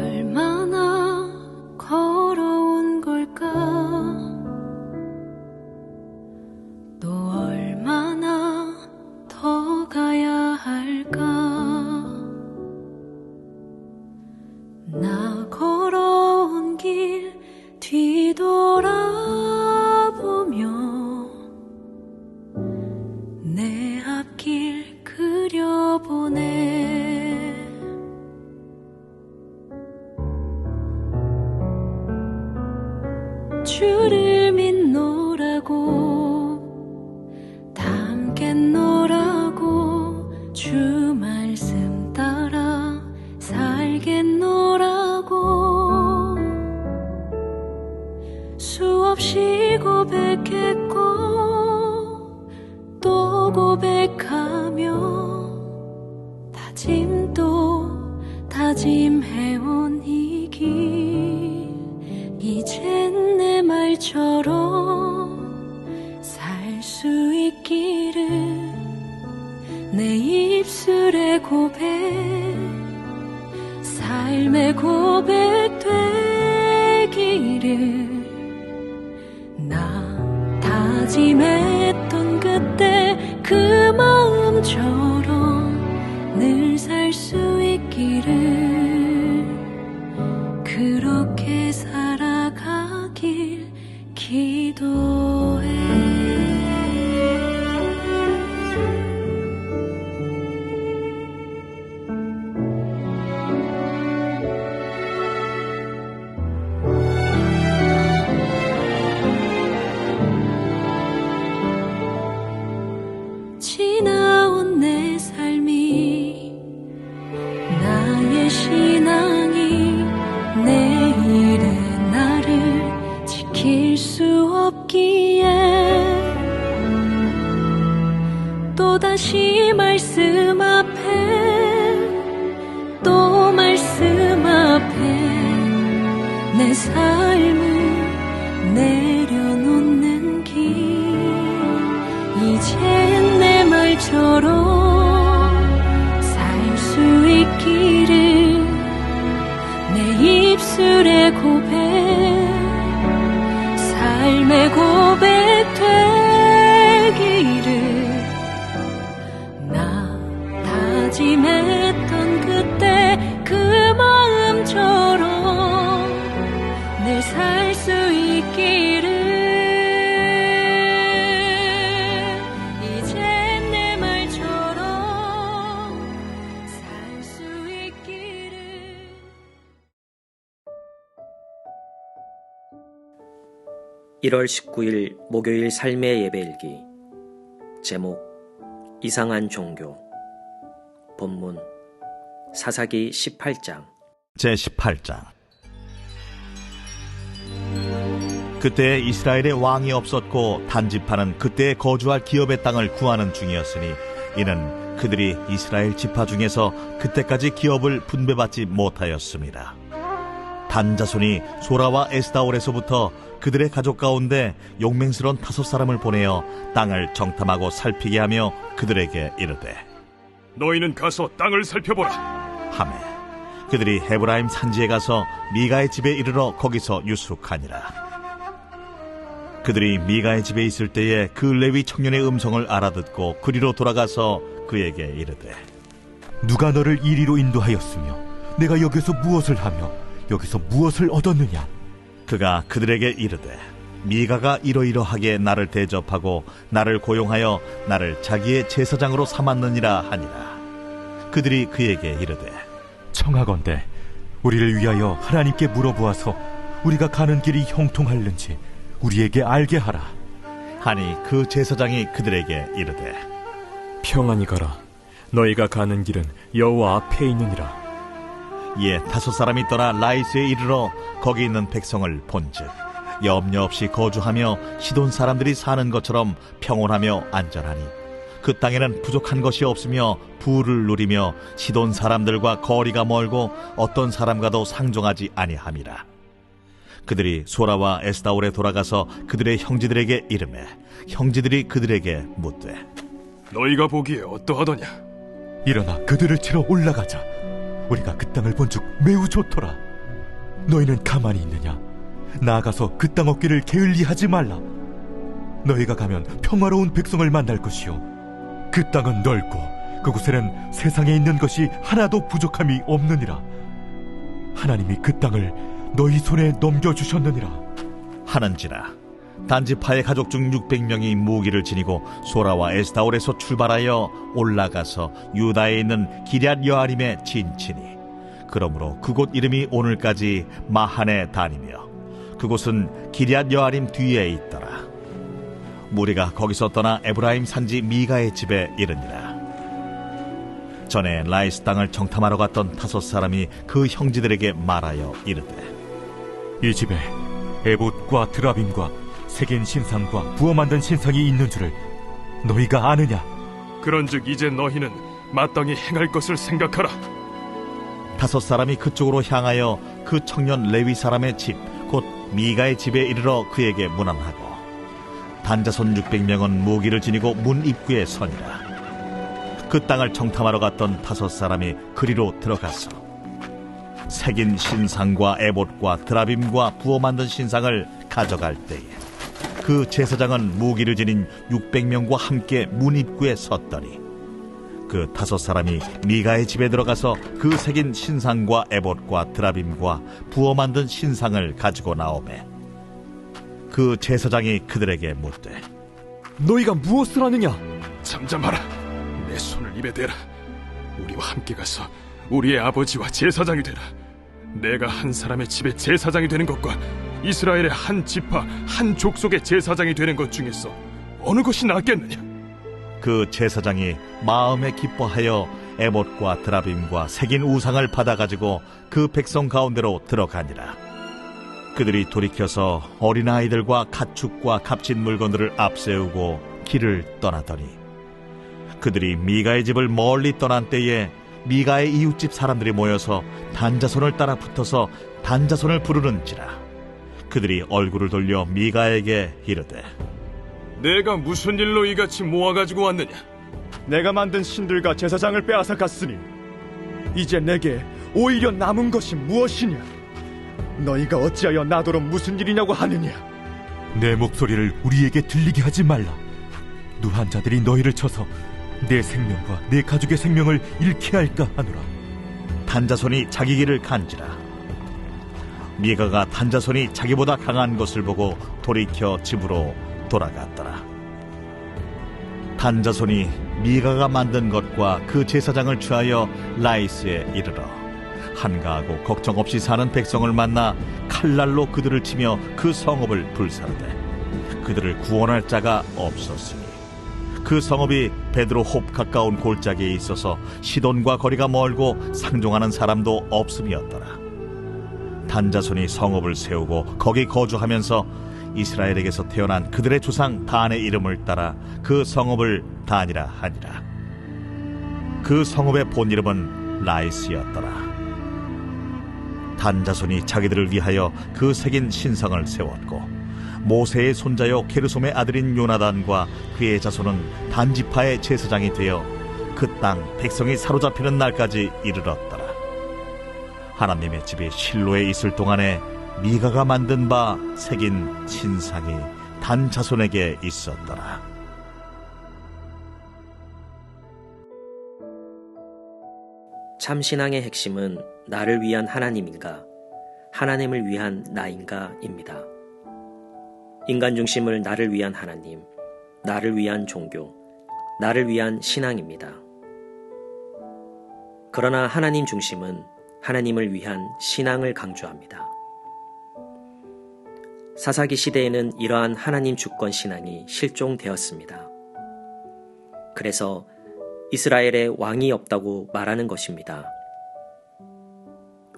얼마나 걸어온 걸까? 또 얼마나 더 가야 할까? 나 걸어온 길 뒤돌아보며 내 앞길 그려보네. 주를 믿노라고 다 함께노라고 주 말씀 따라 살겠노라고 수없이 고백했고 또 고백하며 다짐도 다짐해온 이 길 이젠 내 말처럼 살 수 있기를 내 입술의 고백 삶의 고백 되기를 나 다짐했던 그때 그 마음처럼 늘 살 수 있기를 그렇게 살아가길 기도해. 지나온 내 삶이 나의 신앙이 내일의 나를 지킬 수 없기에 또다시 말씀 앞에 또 말씀 앞에 내 삶을 내려놓는 길 이젠 내 말처럼 살 수 있기를 내 입술의 고백 삶의 고백 되기를 나 다짐했던 그때 그 마음처럼 늘 살 수 있기를 이젠 내 말처럼 살 수 있기를. 1월 19일 목요일 삶의 예배일기. 제목 이상한 종교. 본문 사사기 18장. 제18장. 그때 이스라엘에 왕이 없었고 단지파는 그때 거주할 기업의 땅을 구하는 중이었으니 이는 그들이 이스라엘 지파 중에서 그때까지 기업을 분배받지 못하였습니다. 단 자손이 소라와 에스다올에서부터 그들의 가족 가운데 용맹스러운 5사람을 보내어 땅을 정탐하고 살피게 하며 그들에게 이르되 너희는 가서 땅을 살펴보라 하매 그들이 헤브라임 산지에 가서 미가의 집에 이르러 거기서 유숙하니라. 그들이 미가의 집에 있을 때에 그 레위 청년의 음성을 알아듣고 그리로 돌아가서 그에게 이르되 누가 너를 이리로 인도하였으며 내가 여기서 무엇을 하며 여기서 무엇을 얻었느냐? 그가 그들에게 이르되 미가가 이러이러하게 나를 대접하고 나를 고용하여 나를 자기의 제사장으로 삼았느니라 하니라. 그들이 그에게 이르되 청하건대 우리를 위하여 하나님께 물어보아서 우리가 가는 길이 형통할는지 우리에게 알게 하라 하니 그 제사장이 그들에게 이르되 평안히 가라. 너희가 가는 길은 여호와 앞에 있느니라. 이에 5사람이 떠나 라이스에 이르러 거기 있는 백성을 본즉 염려 없이 거주하며 시돈 사람들이 사는 것처럼 평온하며 안전하니 그 땅에는 부족한 것이 없으며 부를 누리며 시돈 사람들과 거리가 멀고 어떤 사람과도 상종하지 아니함이라. 그들이 소라와 에스다올에 돌아가서 그들의 형제들에게 이르매 형제들이 그들에게 묻되 너희가 보기에 어떠하더냐? 일어나 그들을 치러 올라가자. 우리가 그 땅을 본즉 매우 좋더라. 너희는 가만히 있느냐? 나아가서 그 땅 얻기를 게을리하지 말라. 너희가 가면 평화로운 백성을 만날 것이요 그 땅은 넓고 그곳에는 세상에 있는 것이 하나도 부족함이 없느니라. 하나님이 그 땅을 너희 손에 넘겨주셨느니라 하는지라. 단지파의 가족 중 600명이 무기를 지니고 소라와 에스다올에서 출발하여 올라가서 유다에 있는 기럇 여아림에 진치니 그러므로 그곳 이름이 오늘까지 마하네 단이며 그곳은 기럇 여아림 뒤에 있더라. 무리가 거기서 떠나 에브라임 산지 미가의 집에 이르니라. 전에 라이스 땅을 정탐하러 갔던 5사람이 그 형제들에게 말하여 이르되 이 집에 에봇과 드라빔과 새긴 신상과 부어 만든 신상이 있는 줄을 너희가 아느냐? 그런즉 이제 너희는 마땅히 행할 것을 생각하라. 5사람이 그쪽으로 향하여 그 청년 레위 사람의 집 곧 미가의 집에 이르러 그에게 문안하고 단자손 600명은 무기를 지니고 문 입구에 서니라. 그 땅을 정탐하러 갔던 5사람이 그리로 들어가서 새긴 신상과 에봇과 드라빔과 부어 만든 신상을 가져갈 때에 그 제사장은 무기를 지닌 600명과 함께 문 입구에 섰더니 그 5사람이 미가의 집에 들어가서 그 새긴 신상과 에봇과 드라빔과 부어 만든 신상을 가지고 나오매 그 제사장이 그들에게 묻되 너희가 무엇을 하느냐? 잠잠하라. 내 손을 입에 대라. 우리와 함께 가서 우리의 아버지와 제사장이 되라. 내가 한 사람의 집에 제사장이 되는 것과 이스라엘의 한 지파 한 족속의 제사장이 되는 것 중에서 어느 것이 낫겠느냐? 그 제사장이 마음에 기뻐하여 에봇과 드라빔과 새긴 우상을 받아가지고 그 백성 가운데로 들어가니라. 그들이 돌이켜서 어린아이들과 가축과 값진 물건들을 앞세우고 길을 떠나더니 그들이 미가의 집을 멀리 떠난 때에 미가의 이웃집 사람들이 모여서 단자손을 따라 붙어서 단자손을 부르는지라. 그들이 얼굴을 돌려 미가에게 이르되 내가 무슨 일로 이같이 모아가지고 왔느냐? 내가 만든 신들과 제사장을 빼앗아 갔으니 이제 내게 오히려 남은 것이 무엇이냐? 너희가 어찌하여 나더러 무슨 일이냐고 하느냐? 내 목소리를 우리에게 들리게 하지 말라. 누한 자들이 너희를 쳐서 내 생명과 내 가족의 생명을 잃게 할까 하노라. 단자손이 자기 길을 간지라. 미가가 단자손이 자기보다 강한 것을 보고 돌이켜 집으로 돌아갔더라. 단자손이 미가가 만든 것과 그 제사장을 취하여 라이스에 이르러 한가하고 걱정 없이 사는 백성을 만나 칼날로 그들을 치며 그 성읍을 불사르되 그들을 구원할 자가 없었으니 그 성읍이 베드로홉 가까운 골짜기에 있어서 시돈과 거리가 멀고 상종하는 사람도 없음이었더라. 단자손이 성읍을 세우고 거기 거주하면서 이스라엘에게서 태어난 그들의 조상 단의 이름을 따라 그 성읍을 단이라 하니라. 그 성읍의 본 이름은 라이스였더라. 단자손이 자기들을 위하여 그 새긴 신성을 세웠고 모세의 손자요 게르솜의 아들인 요나단과 그의 자손은 단지파의 제사장이 되어 그 땅 백성이 사로잡히는 날까지 이르렀더라. 하나님의 집이 실로에 있을 동안에 미가가 만든 바 새긴 신상이 단자손에게 있었더라. 참신앙의 핵심은 나를 위한 하나님인가, 하나님을 위한 나인가 입니다. 인간 중심을 나를 위한 하나님, 나를 위한 종교, 나를 위한 신앙입니다. 그러나 하나님 중심은 하나님을 위한 신앙을 강조합니다. 사사기 시대에는 이러한 하나님 주권 신앙이 실종되었습니다. 그래서 이스라엘에 왕이 없다고 말하는 것입니다.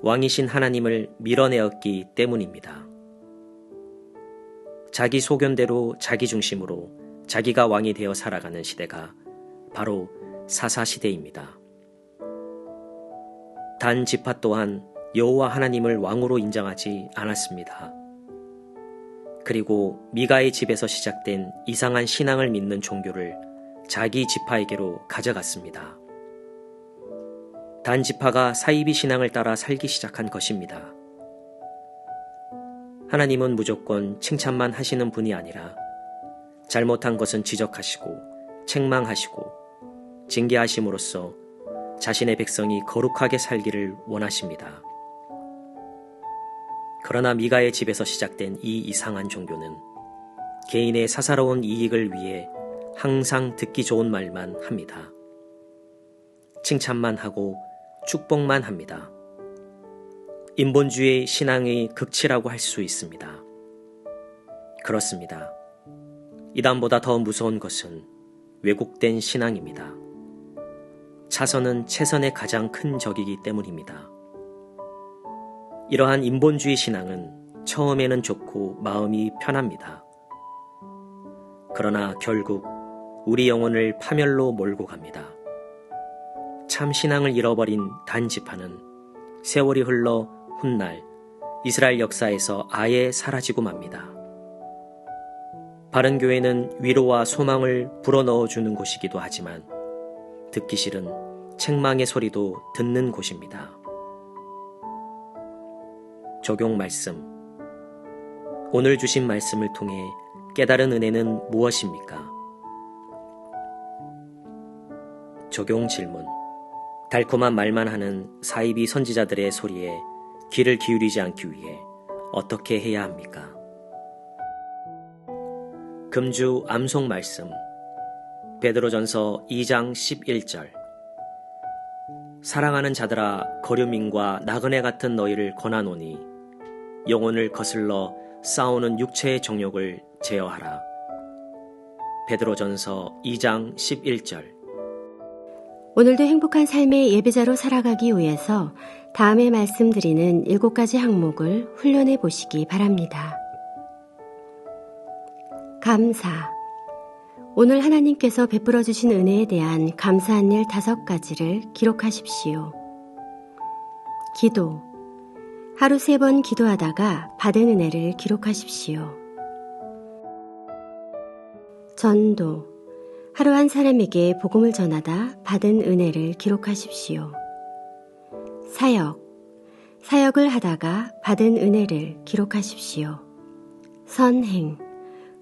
왕이신 하나님을 밀어내었기 때문입니다. 자기 소견대로 자기 중심으로 자기가 왕이 되어 살아가는 시대가 바로 사사시대입니다. 단 지파 또한 여호와 하나님을 왕으로 인정하지 않았습니다. 그리고 미가의 집에서 시작된 이상한 신앙을 믿는 종교를 자기 지파에게로 가져갔습니다. 단 지파가 사이비 신앙을 따라 살기 시작한 것입니다. 하나님은 무조건 칭찬만 하시는 분이 아니라 잘못한 것은 지적하시고 책망하시고 징계하심으로써 자신의 백성이 거룩하게 살기를 원하십니다. 그러나 미가의 집에서 시작된 이 이상한 종교는 개인의 사사로운 이익을 위해 항상 듣기 좋은 말만 합니다. 칭찬만 하고 축복만 합니다. 인본주의 신앙의 극치라고 할 수 있습니다. 그렇습니다. 이단보다 더 무서운 것은 왜곡된 신앙입니다. 차선은 최선의 가장 큰 적이기 때문입니다. 이러한 인본주의 신앙은 처음에는 좋고 마음이 편합니다. 그러나 결국 우리 영혼을 파멸로 몰고 갑니다. 참 신앙을 잃어버린 단 지파는 세월이 흘러 훗날 이스라엘 역사에서 아예 사라지고 맙니다. 바른 교회는 위로와 소망을 불어넣어주는 곳이기도 하지만 듣기 싫은 책망의 소리도 듣는 곳입니다. 적용 말씀. 오늘 주신 말씀을 통해 깨달은 은혜는 무엇입니까? 적용 질문. 달콤한 말만 하는 사이비 선지자들의 소리에 귀를 기울이지 않기 위해 어떻게 해야 합니까? 금주 암송 말씀. 베드로전서 2장 11절. 사랑하는 자들아, 거류민과 나그네 같은 너희를 권하노니 영혼을 거슬러 싸우는 육체의 정욕을 제어하라. 베드로전서 2장 11절. 오늘도 행복한 삶의 예배자로 살아가기 위해서 다음에 말씀드리는 7가지 항목을 훈련해 보시기 바랍니다. 감사. 오늘 하나님께서 베풀어 주신 은혜에 대한 감사한 일 5가지를 기록하십시오. 기도. 하루 3번 기도하다가 받은 은혜를 기록하십시오. 전도. 하루 한 사람에게 복음을 전하다 받은 은혜를 기록하십시오. 사역. 사역을 하다가 받은 은혜를 기록하십시오. 선행.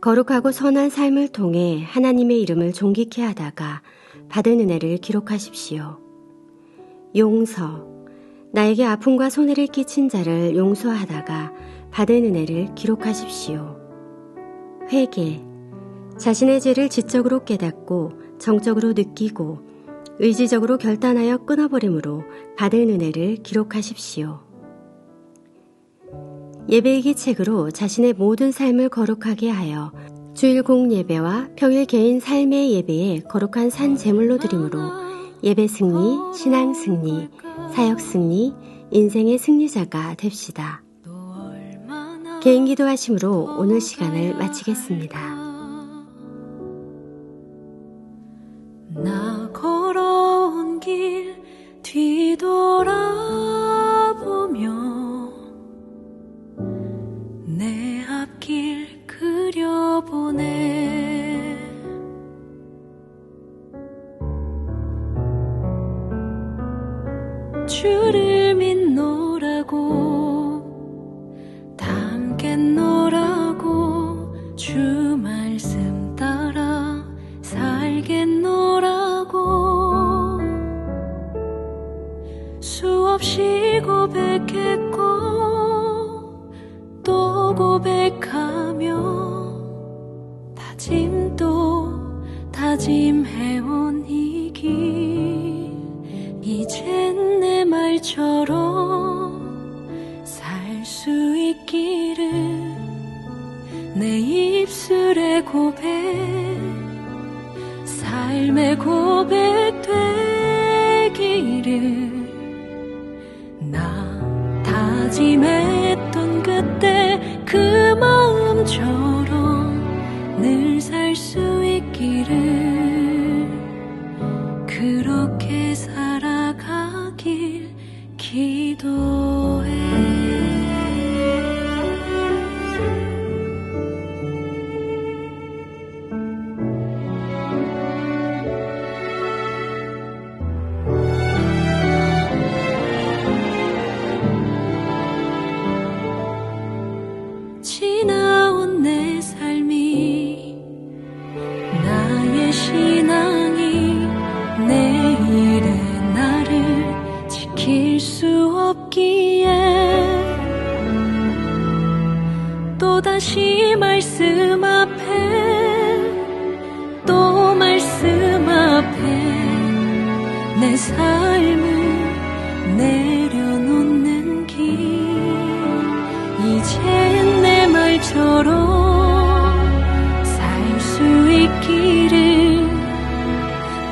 거룩하고 선한 삶을 통해 하나님의 이름을 존귀케 하다가 받은 은혜를 기록하십시오. 용서. 나에게 아픔과 손해를 끼친 자를 용서하다가 받은 은혜를 기록하십시오. 회개. 자신의 죄를 지적으로 깨닫고 정적으로 느끼고 의지적으로 결단하여 끊어버림으로 받은 은혜를 기록하십시오. 예배일기 책으로 자신의 모든 삶을 거룩하게 하여 주일 공예배와 평일 개인 삶의 예배에 거룩한 산 제물로 드림으로 예배 승리, 신앙 승리, 사역 승리, 인생의 승리자가 됩시다. 개인 기도하심으로 오늘 시간을 마치겠습니다. 나 걸어온 길 뒤돌아보며 내 앞길 그려보네. 주를 믿노라고 다 함께 노라고 주 말씀 따라 살겠노라고 수없이 고백했고 또 고백하며 다짐도 다짐해온 이 길 이젠 내 말처럼 살 수 있기를 내 입술의 고백 삶의 고백 되기를 나 다짐했던 그때 그 마음처럼 늘 살 수 있기를 그렇게 살아가길 기도해. 내 삶을 내려놓는 길 이젠 내 말처럼 살 수 있기를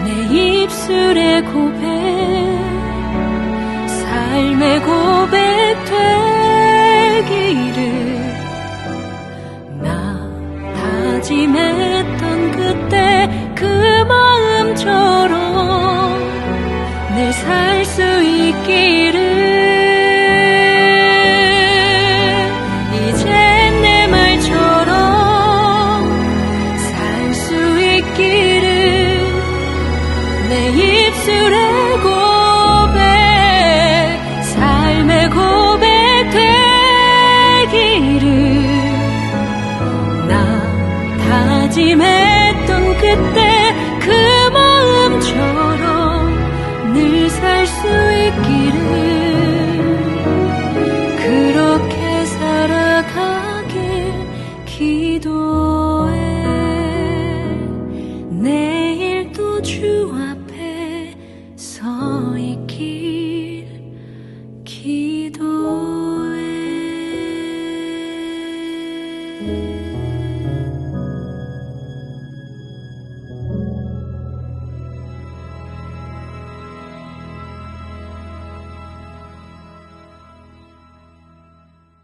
내 입술의 고백 삶의 고백 되기를 나 다짐했던 그때 그 마음처럼 늘 살 수 있기를 이젠 내 말처럼 살 수 있기를 내 입술의 고백 삶의 고백 되기를 나 다짐했던 그때 그 마음처럼 늘 살 수 있기를 그렇게 살아가길 기도해 내일 또 주 앞에